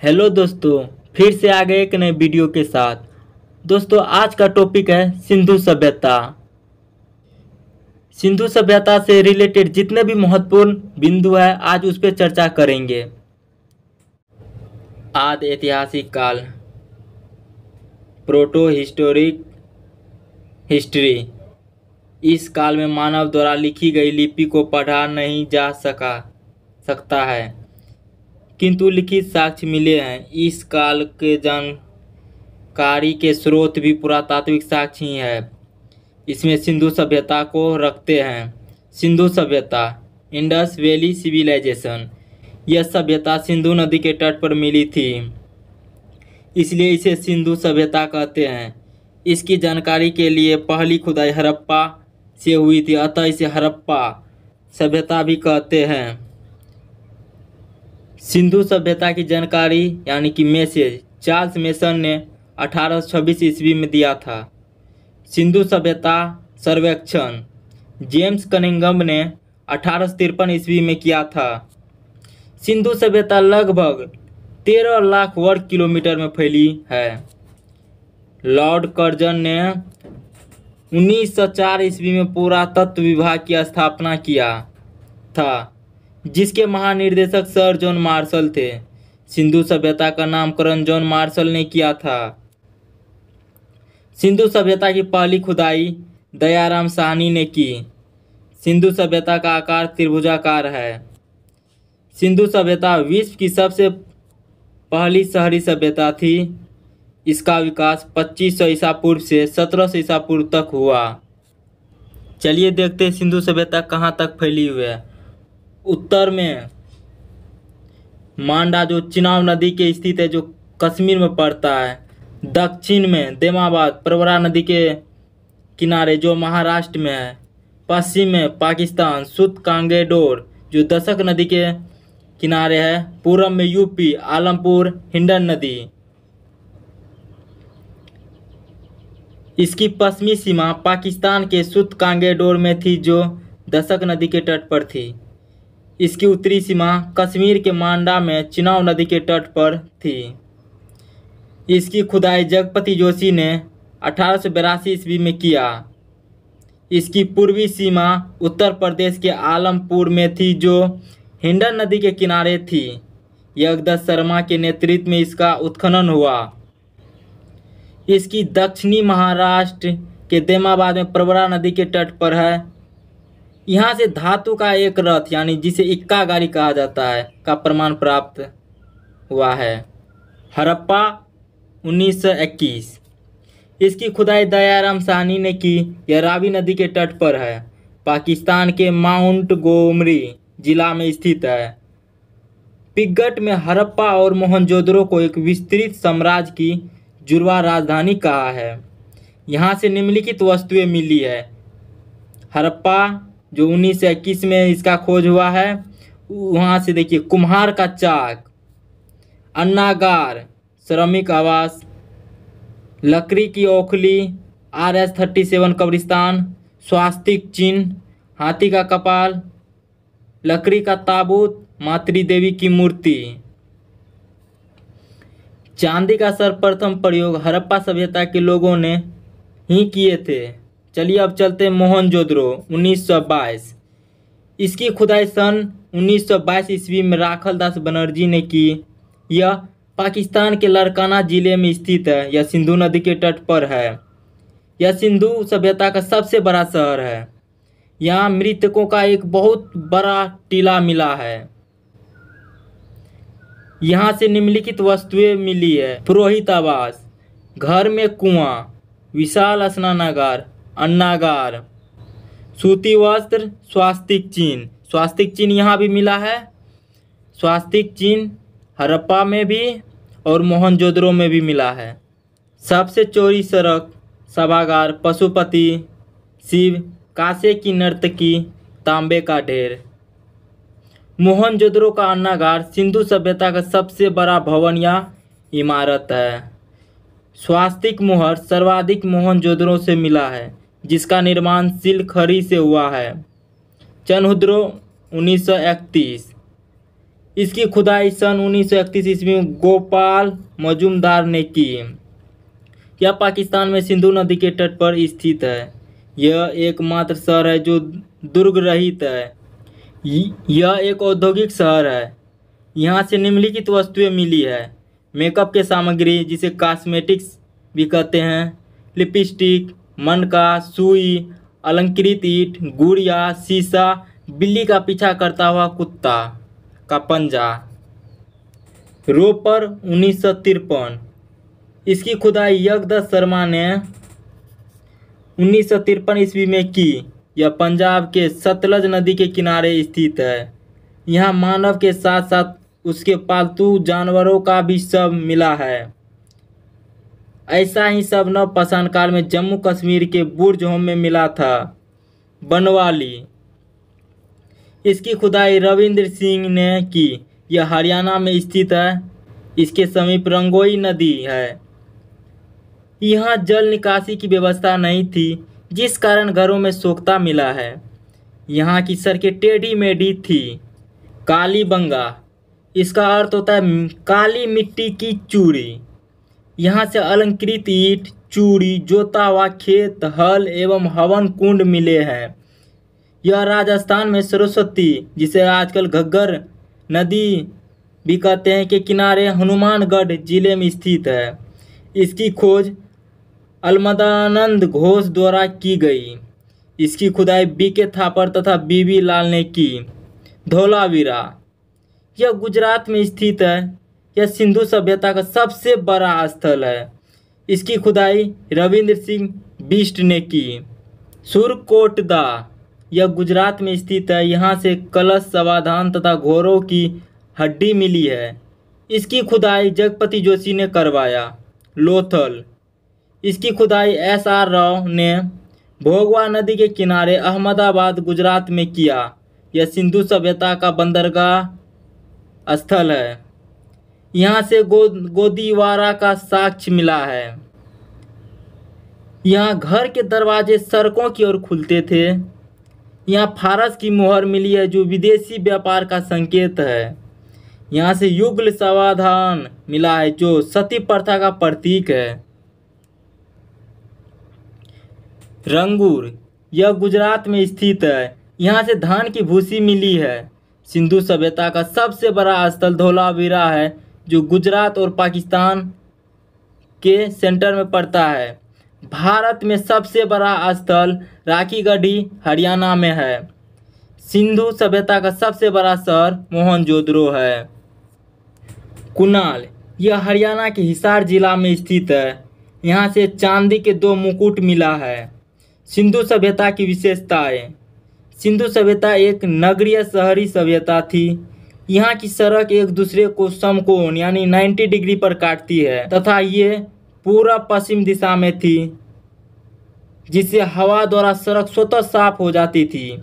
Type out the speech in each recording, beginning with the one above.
Hello दोस्तों, फिर से आ गए एक नए वीडियो के साथ। दोस्तों, आज का टॉपिक है सिंधु सभ्यता। सिंधु सभ्यता से रिलेटेड जितने भी महत्वपूर्ण बिंदु है आज उस पर चर्चा करेंगे। आदि ऐतिहासिक काल, प्रोटो हिस्टोरिक हिस्ट्री। इस काल में मानव द्वारा लिखी गई लिपि को पढ़ा नहीं जा सकता है, किंतु लिखित साक्ष्य मिले हैं। इस काल के जानकारी के स्रोत भी पुरातात्विक साक्ष्य ही है। इसमें सिंधु सभ्यता को रखते हैं। सिंधु सभ्यता, इंडस वैली सिविलाइजेशन। यह सभ्यता सिंधु नदी के तट पर मिली थी, इसलिए इसे सिंधु सभ्यता कहते हैं। इसकी जानकारी के लिए पहली खुदाई हड़प्पा से हुई थी, अतः इसे हड़प्पा सभ्यता भी कहते हैं। सिंधु सभ्यता की जानकारी यानी कि मैसेज चार्ल्स मेसन ने 1826 ईस्वी में दिया था। सिंधु सभ्यता सर्वेक्षण जेम्स कनिंघम ने 1853 ईस्वी में किया था। सिंधु सभ्यता लगभग 13 लाख वर्ग किलोमीटर में फैली है। लॉर्ड कर्जन ने 1904 ईस्वी में पुरातत्व विभाग की स्थापना किया था, जिसके महानिदेशक सर जॉन मार्शल थे। सिंधु सभ्यता का नामकरण जॉन मार्शल ने किया था। सिंधु सभ्यता की पहली खुदाई दयाराम साहनी ने की। सिंधु सभ्यता का आकार त्रिभुजाकार है। सिंधु सभ्यता विश्व की सबसे पहली शहरी सभ्यता थी। इसका विकास 2500 ईसा पूर्व से 1700 ईसा पूर्व तक हुआ। चलिए देखते हैं सिंधु सभ्यता कहाँ तक फैली हुई है। उत्तर में मांडा जो चिनाब नदी के स्थित है, जो कश्मीर में पड़ता है। दक्षिण में देमाबाद प्रवरा नदी के किनारे जो महाराष्ट्र में है। पश्चिम में पाकिस्तान सुत कांगेडोर जो दशक नदी के किनारे है। पूरब में यूपी आलमपुर हिंडन नदी। इसकी पश्चिमी सीमा पाकिस्तान के सुत कांगेडोर में थी, जो दशक नदी के तट पर थी। इसकी उत्तरी सीमा कश्मीर के मांडा में चिनाब नदी के तट पर थी। इसकी खुदाई जगपति जोशी ने 1882 ईस्वी में किया। इसकी पूर्वी सीमा उत्तर प्रदेश के आलमपुर में थी, जो हिंडन नदी के किनारे थी। यज्ञदत्त शर्मा के नेतृत्व में इसका उत्खनन हुआ। इसकी दक्षिणी महाराष्ट्र के देमाबाद में प्रवरा नदी के तट पर है। यहाँ से धातु का एक रथ यानी जिसे इक्का गाड़ी कहा जाता है का प्रमाण प्राप्त हुआ है। हड़प्पा 1921। इसकी खुदाई दयाराम साहनी ने की। यह रावी नदी के तट पर है। पाकिस्तान के माउंट गोमरी जिला में स्थित है। पिगट में हड़प्पा और मोहनजोदड़ो को एक विस्तृत साम्राज्य की जुड़वा राजधानी कहा है। यहाँ से निम्नलिखित वस्तुएं मिली है। हड़प्पा जो 1921 में इसका खोज हुआ है, वहाँ से देखिए कुम्हार का चाक, अन्नागार, श्रमिक आवास, लकड़ी की ओखली, RS-37 कब्रिस्तान, स्वास्तिक चिन्ह, हाथी का कपाल, लकड़ी का ताबूत, मातृ देवी की मूर्ति। चांदी का सर्वप्रथम प्रयोग हड़प्पा सभ्यता के लोगों ने ही किए थे। चलिए अब चलते हैं मोहनजोदड़ो 1922। इसकी खुदाई सन 1922 ईस्वी में राखल दास बनर्जी ने की। यह पाकिस्तान के लड़काना जिले में स्थित है। यह सिंधु नदी के तट पर है। यह सिंधु सभ्यता का सबसे बड़ा शहर है। यहाँ मृतकों का एक बहुत बड़ा टीला मिला है। यहाँ से निम्नलिखित वस्तुएं मिली है। पुरोहित आवास, घर में कुआं, विशाल स्नानागार, अन्नागार, सूती वस्त्र, स्वास्तिक चिन्ह। स्वास्तिक चिन्ह यहाँ भी मिला है। स्वास्तिक चिन्ह हड़प्पा में भी और मोहनजोदड़ो में भी मिला है। सबसे चौड़ी सड़क, सभागार, पशुपति, शिव, कांसे की नर्तकी, तांबे का ढेर। मोहनजोदड़ो का अन्नागार सिंधु सभ्यता का सबसे बड़ा भवन या इमारत है। स्वास्तिक मुहर सर्वाधिक मोहनजोदड़ो से मिला है, जिसका निर्माण सिलखरी से हुआ है। चनहुद्रो 1931। इसकी खुदाई सन 1931 ईस्वी में गोपाल मजूमदार ने की। यह पाकिस्तान में सिंधु नदी के तट पर स्थित है। यह एकमात्र शहर है जो दुर्ग रहित है। यह एक औद्योगिक शहर है। यहाँ से निम्नलिखित वस्तुएं मिली है: मेकअप के सामग्री जिसे कॉस्मेटिक्स भी कहते हैं, लिपस्टिक, मनका, सुई, अलंकृत ईंट, गुड़िया, शीशा, बिल्ली का पीछा करता हुआ कुत्ता का पंजा। रोपर 1953। इसकी खुदाई यज्ञदत्त शर्मा ने 1953 ईस्वी में की। यह पंजाब के सतलज नदी के किनारे स्थित है। यहाँ मानव के साथ साथ उसके पालतू जानवरों का भी शव मिला है। ऐसा ही शव नवपाषाण काल में जम्मू कश्मीर के बुर्ज होम में मिला था। बनवाली। इसकी खुदाई रविंद्र सिंह ने की। यह हरियाणा में स्थित है। इसके समीप रंगोई नदी है। यहाँ जल निकासी की व्यवस्था नहीं थी, जिस कारण घरों में सोख्ता मिला है। यहाँ की सड़कें टेढ़ी मेढ़ी थी। कालीबंगा। इसका अर्थ होता है काली मिट्टी की चूड़ी। यहाँ से अलंकृत ईंट, चूड़ी, जोता हुआ खेत, हल एवं हवन कुंड मिले हैं। यह राजस्थान में सरस्वती, जिसे आजकल घग्गर नदी भी कहते हैं, के किनारे हनुमानगढ़ जिले में स्थित है। इसकी खोज अलमदानंद घोष द्वारा की गई। इसकी खुदाई बीके थापर तथा बीबी लाल ने की। धोलावीरा। यह गुजरात में स्थित है। यह सिंधु सभ्यता का सबसे बड़ा स्थल है। इसकी खुदाई रविंद्र सिंह बिष्ट ने की। सुरकोटदा। यह गुजरात में स्थित है। यहाँ से कलश, समाधान तथा घोड़ों की हड्डी मिली है। इसकी खुदाई जगपति जोशी ने करवाया। लोथल। इसकी खुदाई SR राव ने भोगवा नदी के किनारे अहमदाबाद गुजरात में किया। यह सिंधु सभ्यता का बंदरगाह स्थल है। यहाँ से गोदीवारा का साक्ष्य मिला है। यहाँ घर के दरवाजे सड़कों की ओर खुलते थे। यहाँ फारस की मोहर मिली है जो विदेशी व्यापार का संकेत है। यहाँ से युगल समाधान मिला है जो सती प्रथा का प्रतीक है। रंगूर। यह गुजरात में स्थित है। यहाँ से धान की भूसी मिली है। सिंधु सभ्यता का सबसे बड़ा स्थल धोलावीरा है जो गुजरात और पाकिस्तान के सेंटर में पड़ता है। भारत में सबसे बड़ा स्थल राखीगढ़ी हरियाणा में है। सिंधु सभ्यता का सबसे बड़ा शहर मोहनजोदड़ो है। कुनाल। यह हरियाणा के हिसार जिला में स्थित है। यहाँ से चांदी के 2 मुकुट मिला है। सिंधु सभ्यता की विशेषताएं। सिंधु सभ्यता एक नगरीय शहरी सभ्यता थी। यहाँ की सड़क एक दूसरे को समकोण यानी 90 डिग्री पर काटती है तथा ये पूरा पश्चिम दिशा में थी, जिससे हवा द्वारा सड़क स्वतः साफ हो जाती थी।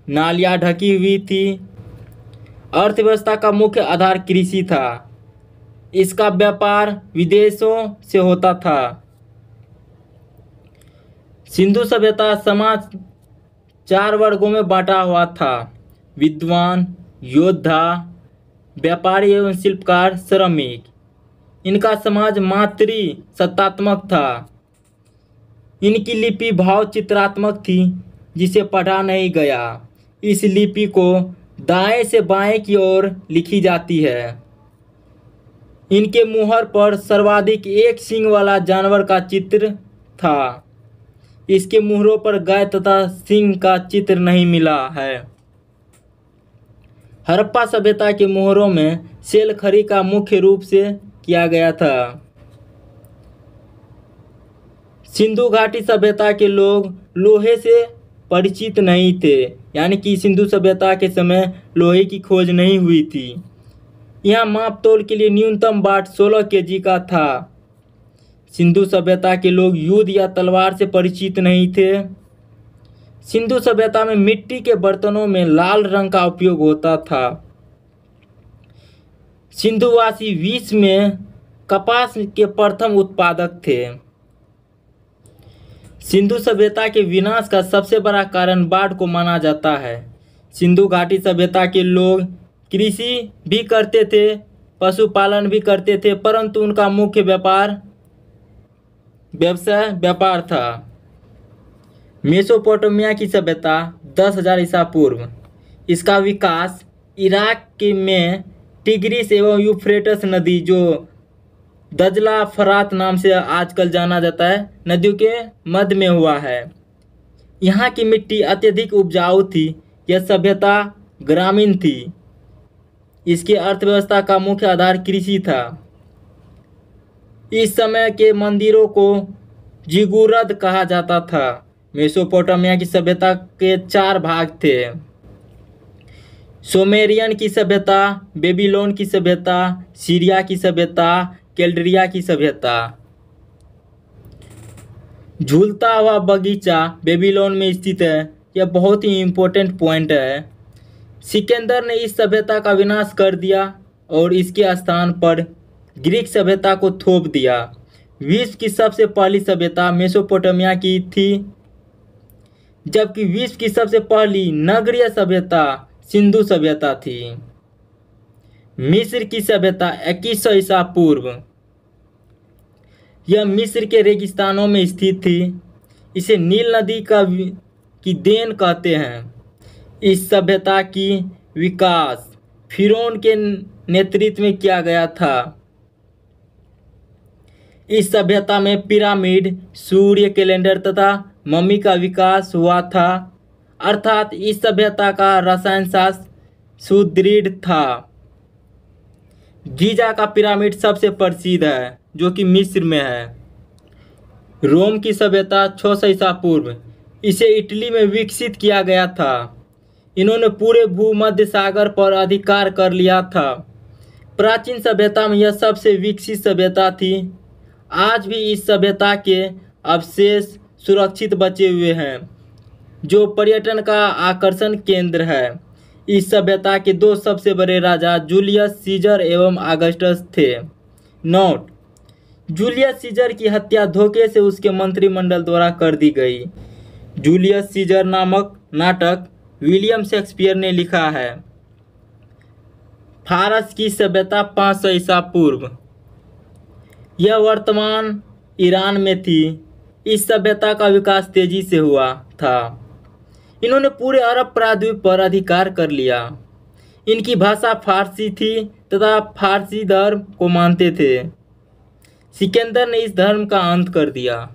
नालियाँ ढकी हुई थी। अर्थव्यवस्था का मुख्य आधार कृषि था। इसका व्यापार विदेशों से होता था। सिंधु सभ्यता समाज 4 वर्गों में बांटा हुआ था: विद्वान, योद्धा, व्यापारी एवं शिल्पकार, श्रमिक। इनका समाज मातृ सत्तात्मक था। इनकी लिपि भाव चित्रात्मक थी जिसे पढ़ा नहीं गया। इस लिपि को दाएं से बाएं की ओर लिखी जाती है। इनके मुहर पर सर्वाधिक एक सींग वाला जानवर का चित्र था। इसके मुहरों पर गाय तथा सिंह का चित्र नहीं मिला है। हड़प्पा सभ्यता के मुहरों में सेलखड़ी का मुख्य रूप से किया गया था। सिंधु घाटी सभ्यता के लोग लोहे से परिचित नहीं थे, यानी कि सिंधु सभ्यता के समय लोहे की खोज नहीं हुई थी। यहाँ माप तोल के लिए न्यूनतम बाट 16 kg का था। सिंधु सभ्यता के लोग युद्ध या तलवार से परिचित नहीं थे। सिंधु सभ्यता में मिट्टी के बर्तनों में लाल रंग का उपयोग होता था। सिंधुवासी विश्व में कपास के प्रथम उत्पादक थे। सिंधु सभ्यता के विनाश का सबसे बड़ा कारण बाढ़ को माना जाता है। सिंधु घाटी सभ्यता के लोग कृषि भी करते थे, पशुपालन भी करते थे, परंतु उनका मुख्य व्यापार था। मेसोपोटामिया की सभ्यता 10,000 ईसा पूर्व। इसका विकास इराक के में टिग्रिस एवं यूफ्रेटस नदी, जो दजला फरात नाम से आजकल जाना जाता है, नदियों के मध्य में हुआ है। यहाँ की मिट्टी अत्यधिक उपजाऊ थी। यह सभ्यता ग्रामीण थी। इसकी अर्थव्यवस्था का मुख्य आधार कृषि था। इस समय के मंदिरों को जिगुरद कहा जाता था। मेसोपोटामिया की सभ्यता के 4 भाग थे: सुमेरियन की सभ्यता, बेबीलोन की सभ्यता, सीरिया की सभ्यता, कैल्डिया की सभ्यता। झूलता हुआ बगीचा बेबीलोन में स्थित है। यह बहुत ही इम्पोर्टेंट पॉइंट है। सिकंदर ने इस सभ्यता का विनाश कर दिया और इसके स्थान पर ग्रीक सभ्यता को थोप दिया। विश्व की सबसे पहली सभ्यता मेसोपोटामिया की थी, जबकि विश्व की सबसे पहली नगरीय सभ्यता सिंधु सभ्यता थी। मिस्र की सभ्यता 2100 ईसा पूर्व। यह मिस्र के रेगिस्तानों में स्थित थी। इसे नील नदी की देन कहते हैं। इस सभ्यता की विकास फिरौन के नेतृत्व में किया गया था। इस सभ्यता में पिरामिड, सूर्य कैलेंडर तथा मम्मी का विकास हुआ था, अर्थात इस सभ्यता का रसायन शास्त्र सुदृढ़ था। गीजा का पिरामिड सबसे प्रसिद्ध है, जो कि मिस्र में है। रोम की सभ्यता 600 ईसा पूर्व। इसे इटली में विकसित किया गया था। इन्होंने पूरे भूमध्य सागर पर अधिकार कर लिया था। प्राचीन सभ्यता में यह सबसे विकसित सभ्यता थी। आज भी इस सभ्यता के अवशेष सुरक्षित बचे हुए हैं, जो पर्यटन का आकर्षण केंद्र है। इस सभ्यता के 2 सबसे बड़े राजा जूलियस सीजर एवं अगस्टस थे। नोट: जूलियस सीजर की हत्या धोखे से उसके मंत्रिमंडल द्वारा कर दी गई। जूलियस सीजर नामक नाटक विलियम शेक्सपियर ने लिखा है। फारस की सभ्यता 500 ईसा पूर्व। यह वर्तमान ईरान में थी। इस सभ्यता का विकास तेजी से हुआ था। इन्होंने पूरे अरब प्रायद्वीप पर अधिकार कर लिया। इनकी भाषा फारसी थी तथा फारसी धर्म को मानते थे। सिकंदर ने इस धर्म का अंत कर दिया।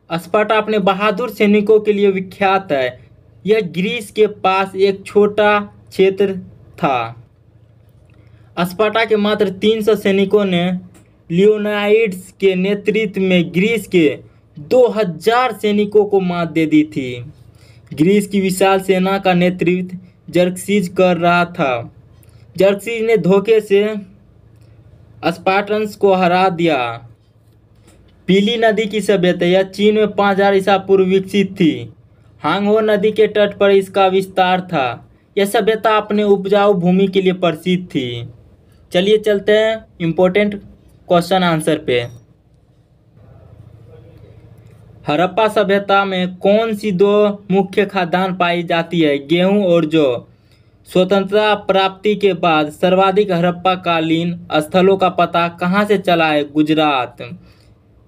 स्पार्टा अपने बहादुर सैनिकों के लिए विख्यात है। यह ग्रीस के पास एक छोटा क्षेत्र था। स्पार्टा के मात्र 300 सैनिकों ने लियोनाइड्स के नेतृत्व में ग्रीस के 2000 सैनिकों को मात दे दी थी। ग्रीस की विशाल सेना का नेतृत्व जर्क्सीज कर रहा था। जर्क्सीज ने धोखे से स्पार्टन्स को हरा दिया। पीली नदी की सभ्यता यह चीन में 5000 ईसा पूर्व विकसित थी। हांगहो नदी के तट पर इसका विस्तार था। यह सभ्यता अपने उपजाऊ भूमि के लिए प्रसिद्ध थी। चलिए चलते हैं इम्पोर्टेंट क्वेश्चन आंसर पे। हड़प्पा सभ्यता में कौन सी 2 मुख्य खाद्यान्न पाई जाती है? गेहूं और जौ। स्वतंत्रता प्राप्ति के बाद सर्वाधिक हड़प्पाकालीन स्थलों का पता कहाँ से चला है? गुजरात।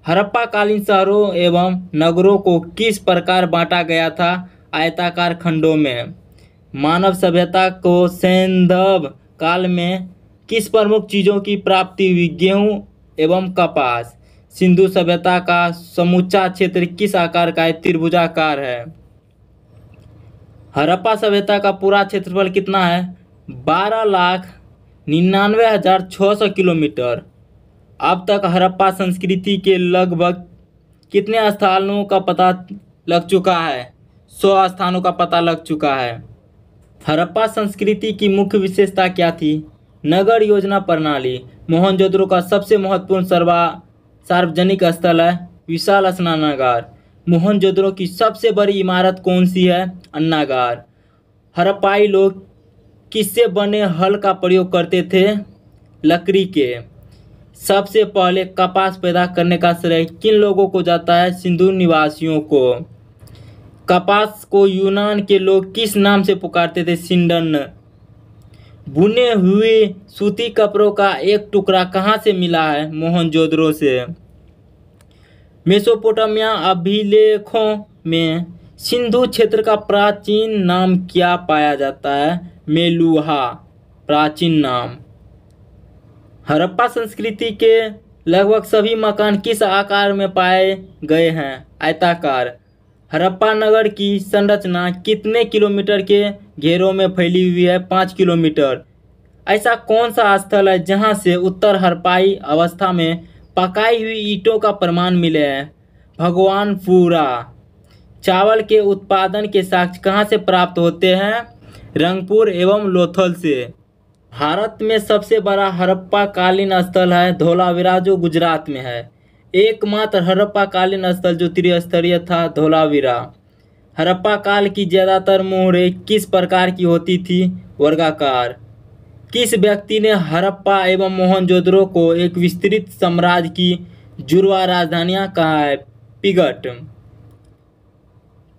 हड़प्पाकालीन शहरों एवं नगरों को किस प्रकार बांटा गया था? आयताकार खंडों में। मानव सभ्यता को सैंधव काल में किस प्रमुख चीज़ों की प्राप्ति हुई? गेहूं एवं कपास। सिंधु सभ्यता का समूचा क्षेत्र किस आकार का है? त्रिभुजाकार है। हड़प्पा सभ्यता का पूरा क्षेत्रफल कितना है? 12,99,600 किलोमीटर। अब तक हड़प्पा संस्कृति के लगभग कितने स्थानों का पता लग चुका है? 100 स्थानों का पता लग चुका है। हड़प्पा संस्कृति की मुख्य विशेषता क्या थी? नगर योजना प्रणाली। मोहनजोदड़ो का सबसे महत्वपूर्ण सार्वजनिक स्थल है विशाल स्नानागार। मोहनजोदड़ो की सबसे बड़ी इमारत कौन सी है? अन्नागार। हड़प्पाई लोग किससे बने हल का प्रयोग करते थे? लकड़ी के। सबसे पहले कपास पैदा करने का श्रेय किन लोगों को जाता है? सिंधु निवासियों को। कपास को यूनान के लोग किस नाम से पुकारते थे? सिंडन। बुने हुए सूती कपड़ों का एक टुकड़ा कहाँ से मिला है? मोहनजोदड़ो से। मेसोपोटामिया अभिलेखों में सिंधु क्षेत्र का प्राचीन नाम क्या पाया जाता है? मेलुहा प्राचीन नाम। हड़प्पा संस्कृति के लगभग सभी मकान किस आकार में पाए गए हैं? आयताकार। हड़प्पा नगर की संरचना कितने किलोमीटर के घेरों में फैली हुई है? 5 किलोमीटर। ऐसा कौन सा स्थल है जहां से उत्तर हड़प्पाई अवस्था में पकाई हुई ईंटों का प्रमाण मिले हैं? भगवानपुरा। चावल के उत्पादन के साक्ष्य कहाँ से प्राप्त होते हैं? रंगपुर एवं लोथल से। भारत में सबसे बड़ा हड़प्पा कालीन स्थल है धोलावीरा, जो गुजरात में है। एकमात्र हड़प्पा कालीन स्थल जो त्रिस्तरीय था, धोलावीरा। हड़प्पा काल की ज्यादातर मोहरें किस प्रकार की होती थी? वर्गाकार। किस व्यक्ति ने हड़प्पा एवं मोहनजोदड़ो को एक विस्तृत साम्राज्य की जुड़वा राजधानियां कहा है? पिगट।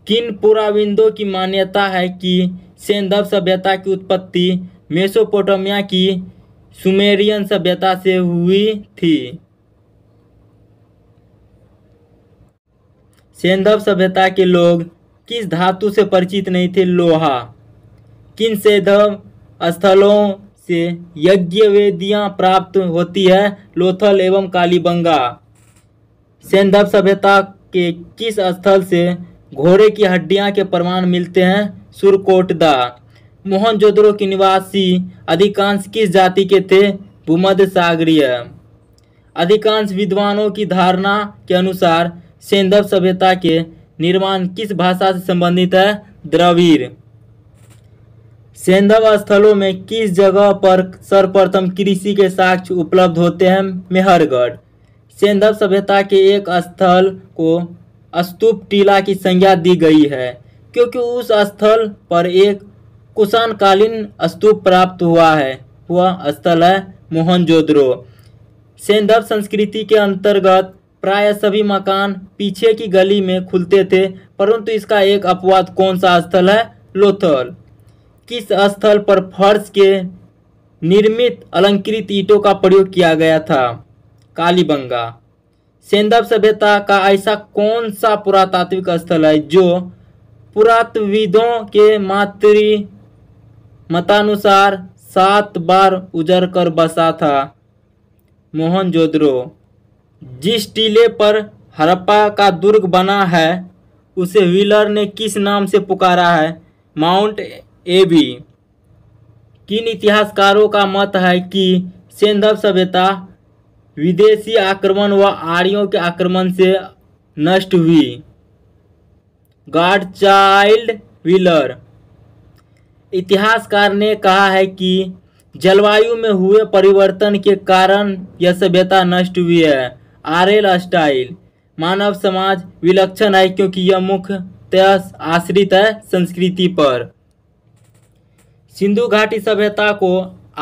किन पुराविदों की मान्यता है कि सेंधव सभ्यता की उत्पत्ति मेसोपोटामिया की सुमेरियन सभ्यता से हुई थी? सेंधव सभ्यता के लोग किस धातु से परिचित नहीं थे? लोहा। किन सेंधव स्थलों से यज्ञ वेदियां प्राप्त होती है? लोथल एवं कालीबंगा। सेंधव सभ्यता के किस स्थल से घोड़े की हड्डियां के प्रमाण मिलते हैं? सुरकोटदा। मोहनजोदड़ो के निवासी अधिकांश किस जाति के थे? भूमध्य सागरीय। अधिकांश विद्वानों की धारणा के अनुसार सेंधव सभ्यता के निर्माण किस भाषा से संबंधित है? द्रविड़। सेंधव स्थलों में किस जगह पर सर्वप्रथम कृषि के साक्ष्य उपलब्ध होते हैं? मेहरगढ़। सेंधव सभ्यता के एक स्थल को स्तूप टीला की संज्ञा दी गई है क्योंकि उस स्थल पर एक कुषाणकालीन स्तूप प्राप्त हुआ स्थल है मोहनजोदड़ो। सेंधव संस्कृति के अंतर्गत प्राय सभी मकान पीछे की गली में खुलते थे, परंतु इसका एक अपवाद कौन सा स्थल है? लोथल। किस स्थल पर फर्श के निर्मित अलंकृत ईंटों का प्रयोग किया गया था? कालीबंगा। सेंधव सभ्यता का ऐसा कौन सा पुरातात्विक स्थल है जो पुरातत्वविदों के मतानुसार 7 बार उजड़ कर बसा था? मोहनजोदड़ो। जिस टीले पर हड़प्पा का दुर्ग बना है उसे व्हीलर ने किस नाम से पुकारा है? माउंट एबी। किन इतिहासकारों का मत है कि सेंधव सभ्यता विदेशी आक्रमण व आर्यों के आक्रमण से नष्ट हुई? गॉडचाइल्ड व्हीलर। इतिहासकार ने कहा है कि जलवायु में हुए परिवर्तन के कारण यह सभ्यता नष्ट हुई है। RL style. मानव समाज विलक्षण है क्योंकि यह मुख्यतः आश्रित है संस्कृति पर। सिंधु घाटी सभ्यता को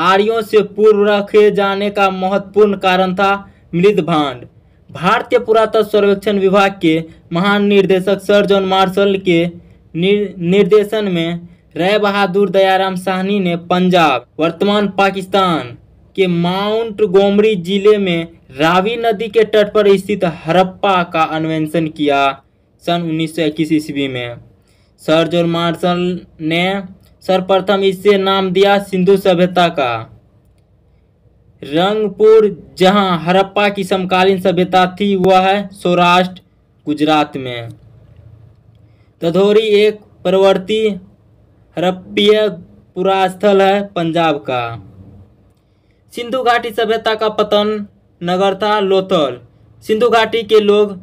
आर्यों से पूर्व रखे जाने का महत्वपूर्ण कारण था मृदभांड। भारतीय पुरातत्व सर्वेक्षण विभाग के महान निर्देशक सर जॉन मार्शल के निर्देशन में राय बहादुर दयाराम साहनी ने पंजाब, वर्तमान पाकिस्तान के माउंट गोमरी जिले में रावी नदी के तट पर स्थित हड़प्पा का अन्वेषण किया सन 1921 ईस्वी में। सर जॉन मार्शल ने सर्वप्रथम इससे नाम दिया सिंधु सभ्यता का। रंगपुर, जहां हड़प्पा की समकालीन सभ्यता थी, वह है सौराष्ट्र, गुजरात में। तधोरी एक प्रवर्ती हड़प्पीय पुरास्थल है पंजाब का। सिंधु घाटी सभ्यता का पतन नगर था लोथल। सिंधु घाटी के लोग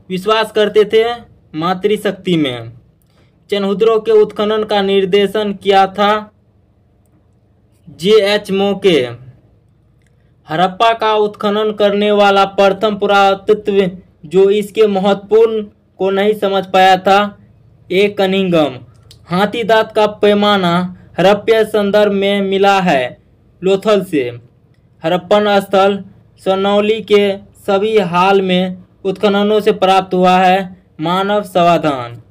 विश्वास करते थे मातृशक्ति में। चनहुद्रो के उत्खनन का निर्देशन किया था J.H. मोके। हड़प्पा का उत्खनन करने वाला प्रथम पुरातत्व जो इसके महत्वपूर्ण को नहीं समझ पाया था ए कनिंघम। हाथी दांत का पैमाना हड़प्पीय संदर्भ में मिला है लोथल से। हड़प्पन स्थल सनौली के सभी हाल में उत्खननों से प्राप्त हुआ है। मानव समाधान।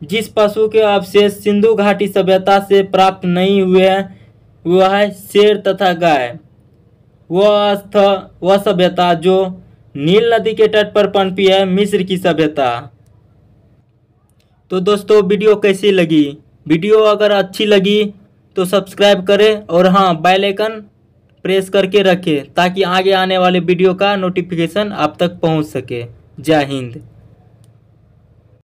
जिस पशु के अवशेष सिंधु घाटी सभ्यता से प्राप्त नहीं हुए हैं वह है शेर तथा गाय। वह सभ्यता जो नील नदी के तट पर पनपी है, मिस्र की सभ्यता। तो दोस्तों वीडियो कैसी लगी? वीडियो अगर अच्छी लगी तो सब्सक्राइब करें और हाँ, बेल आइकन प्रेस करके रखें ताकि आगे आने वाले वीडियो का नोटिफिकेशन आप तक पहुंच सके। जय हिंद।